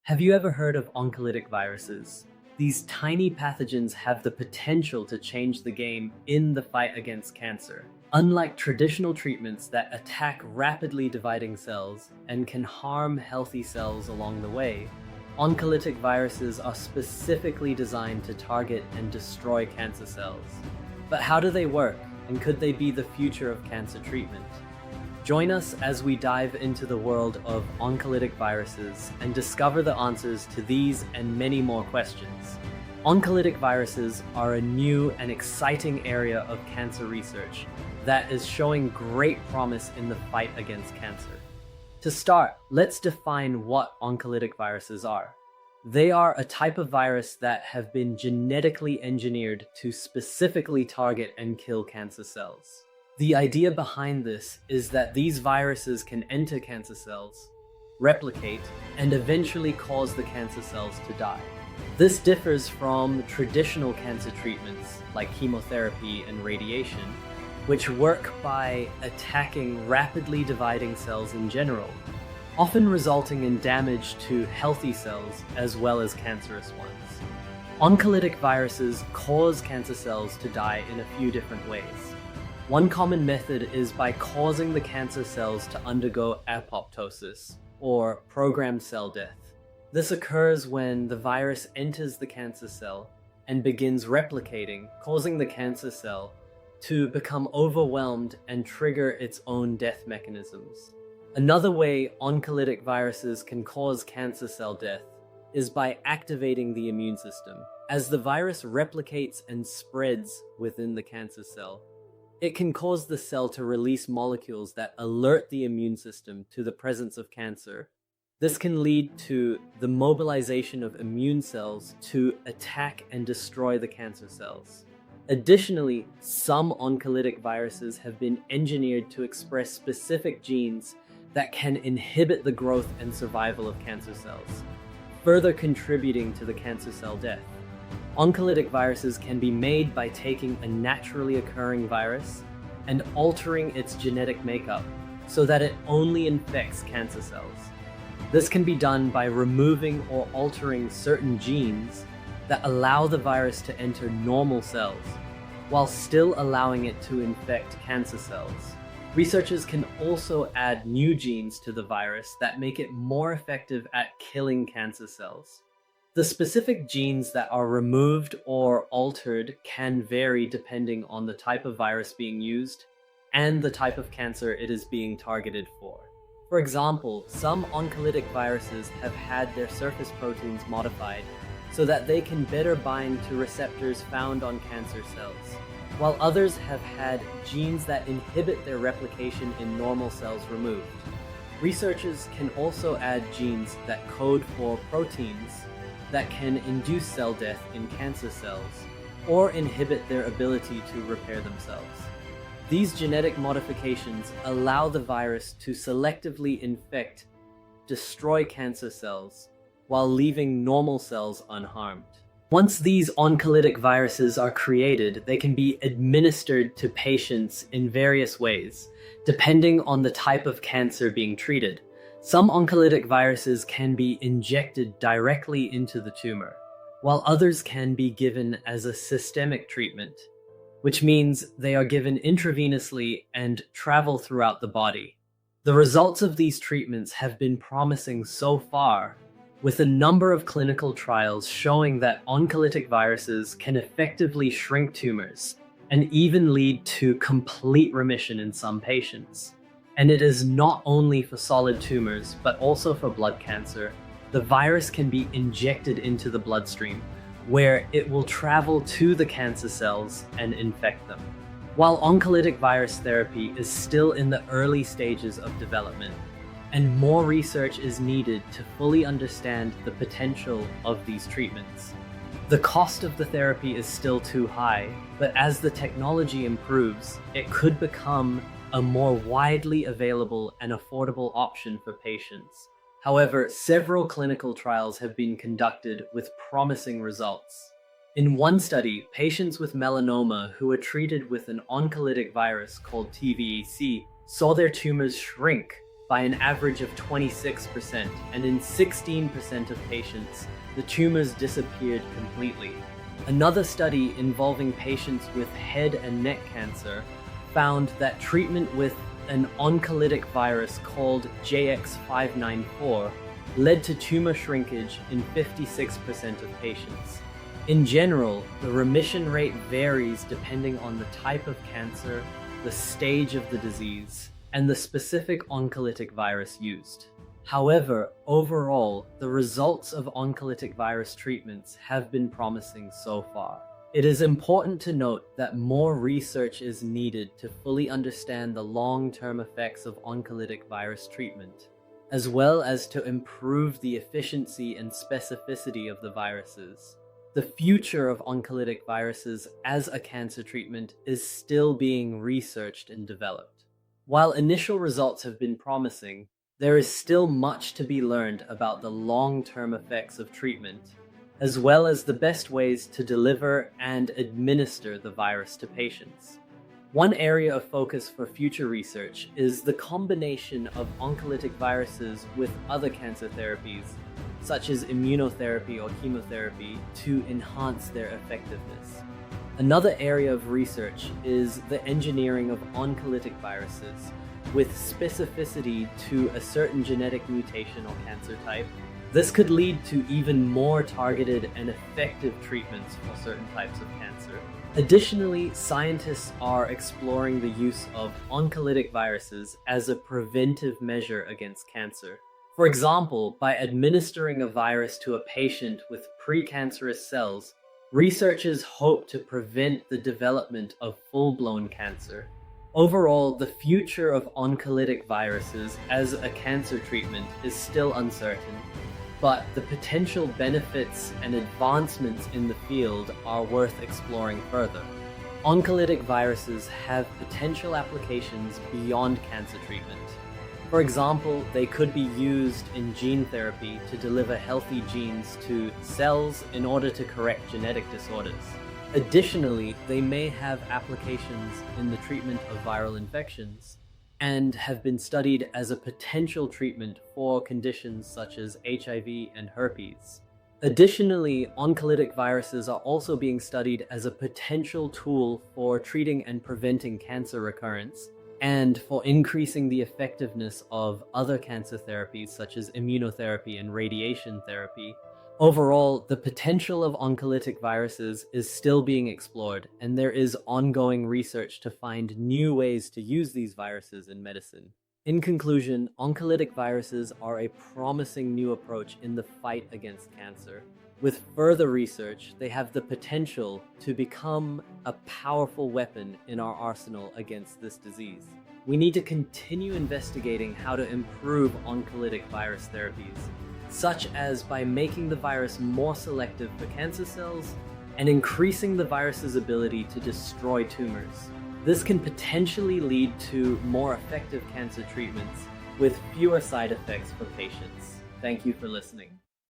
Have you ever heard of oncolytic viruses? These tiny pathogens have the potential to change the game in the fight against cancer. Unlike traditional treatments that attack rapidly dividing cells and can harm healthy cells along the way, oncolytic viruses are specifically designed to target and destroy cancer cells. But how do they work, and could they be the future of cancer treatment? Join us as we dive into the world of oncolytic viruses and discover the answers to these and many more questions. Oncolytic viruses are a new and exciting area of cancer research that is showing great promise in the fight against cancer. To start, let's define what oncolytic viruses are. They are a type of virus that have been genetically engineered to specifically target and kill cancer cells. The idea behind this is that these viruses can enter cancer cells, replicate, and eventually cause the cancer cells to die. This differs from traditional cancer treatments like chemotherapy and radiation, which work by attacking rapidly dividing cells in general, often resulting in damage to healthy cells as well as cancerous ones. Oncolytic viruses cause cancer cells to die in a few different ways. One common method is by causing the cancer cells to undergo apoptosis, or programmed cell death. This occurs when the virus enters the cancer cell and begins replicating, causing the cancer cell to become overwhelmed and trigger its own death mechanisms. Another way oncolytic viruses can cause cancer cell death is by activating the immune system. As the virus replicates and spreads within the cancer cell, it can cause the cell to release molecules that alert the immune system to the presence of cancer. This can lead to the mobilization of immune cells to attack and destroy the cancer cells. Additionally, some oncolytic viruses have been engineered to express specific genes that can inhibit the growth and survival of cancer cells, further contributing to the cancer cell death. Oncolytic viruses can be made by taking a naturally occurring virus and altering its genetic makeup so that it only infects cancer cells. This can be done by removing or altering certain genes that allow the virus to enter normal cells, while still allowing it to infect cancer cells. Researchers can also add new genes to the virus that make it more effective at killing cancer cells. The specific genes that are removed or altered can vary depending on the type of virus being used and the type of cancer it is being targeted for. For example, some oncolytic viruses have had their surface proteins modified so that they can better bind to receptors found on cancer cells, while others have had genes that inhibit their replication in normal cells removed. Researchers can also add genes that code for proteins that can induce cell death in cancer cells or inhibit their ability to repair themselves. These genetic modifications allow the virus to selectively infect, destroy cancer cells, while leaving normal cells unharmed. Once these oncolytic viruses are created, they can be administered to patients in various ways, depending on the type of cancer being treated. Some oncolytic viruses can be injected directly into the tumor, while others can be given as a systemic treatment, which means they are given intravenously and travel throughout the body. The results of these treatments have been promising so far, with a number of clinical trials showing that oncolytic viruses can effectively shrink tumors and even lead to complete remission in some patients. And it is not only for solid tumors, but also for blood cancer. The virus can be injected into the bloodstream, where it will travel to the cancer cells and infect them. While oncolytic virus therapy is still in the early stages of development, and more research is needed to fully understand the potential of these treatments. The cost of the therapy is still too high, but as the technology improves, it could become a more widely available and affordable option for patients. However, several clinical trials have been conducted with promising results. In one study, patients with melanoma who were treated with an oncolytic virus called TVEC saw their tumors shrink by an average of 26%, and in 16% of patients, the tumors disappeared completely. Another study involving patients with head and neck cancer found that treatment with an oncolytic virus called JX594 led to tumor shrinkage in 56% of patients. In general, the remission rate varies depending on the type of cancer, the stage of the disease, and the specific oncolytic virus used. However, overall, the results of oncolytic virus treatments have been promising so far. It is important to note that more research is needed to fully understand the long-term effects of oncolytic virus treatment, as well as to improve the efficiency and specificity of the viruses. The future of oncolytic viruses as a cancer treatment is still being researched and developed. While initial results have been promising, there is still much to be learned about the long-term effects of treatment, as well as the best ways to deliver and administer the virus to patients. One area of focus for future research is the combination of oncolytic viruses with other cancer therapies, such as immunotherapy or chemotherapy, to enhance their effectiveness. Another area of research is the engineering of oncolytic viruses with specificity to a certain genetic mutation or cancer type. This could lead to even more targeted and effective treatments for certain types of cancer. Additionally, scientists are exploring the use of oncolytic viruses as a preventive measure against cancer. For example, by administering a virus to a patient with precancerous cells, researchers hope to prevent the development of full-blown cancer. Overall, the future of oncolytic viruses as a cancer treatment is still uncertain, but the potential benefits and advancements in the field are worth exploring further. Oncolytic viruses have potential applications beyond cancer treatment. For example, they could be used in gene therapy to deliver healthy genes to cells in order to correct genetic disorders. Additionally, they may have applications in the treatment of viral infections and have been studied as a potential treatment for conditions such as HIV and herpes. Additionally, oncolytic viruses are also being studied as a potential tool for treating and preventing cancer recurrence, and for increasing the effectiveness of other cancer therapies such as immunotherapy and radiation therapy. Overall, the potential of oncolytic viruses is still being explored, and there is ongoing research to find new ways to use these viruses in medicine. In conclusion, oncolytic viruses are a promising new approach in the fight against cancer. With further research, they have the potential to become a powerful weapon in our arsenal against this disease. We need to continue investigating how to improve oncolytic virus therapies, such as by making the virus more selective for cancer cells and increasing the virus's ability to destroy tumors. This can potentially lead to more effective cancer treatments with fewer side effects for patients. Thank you for listening.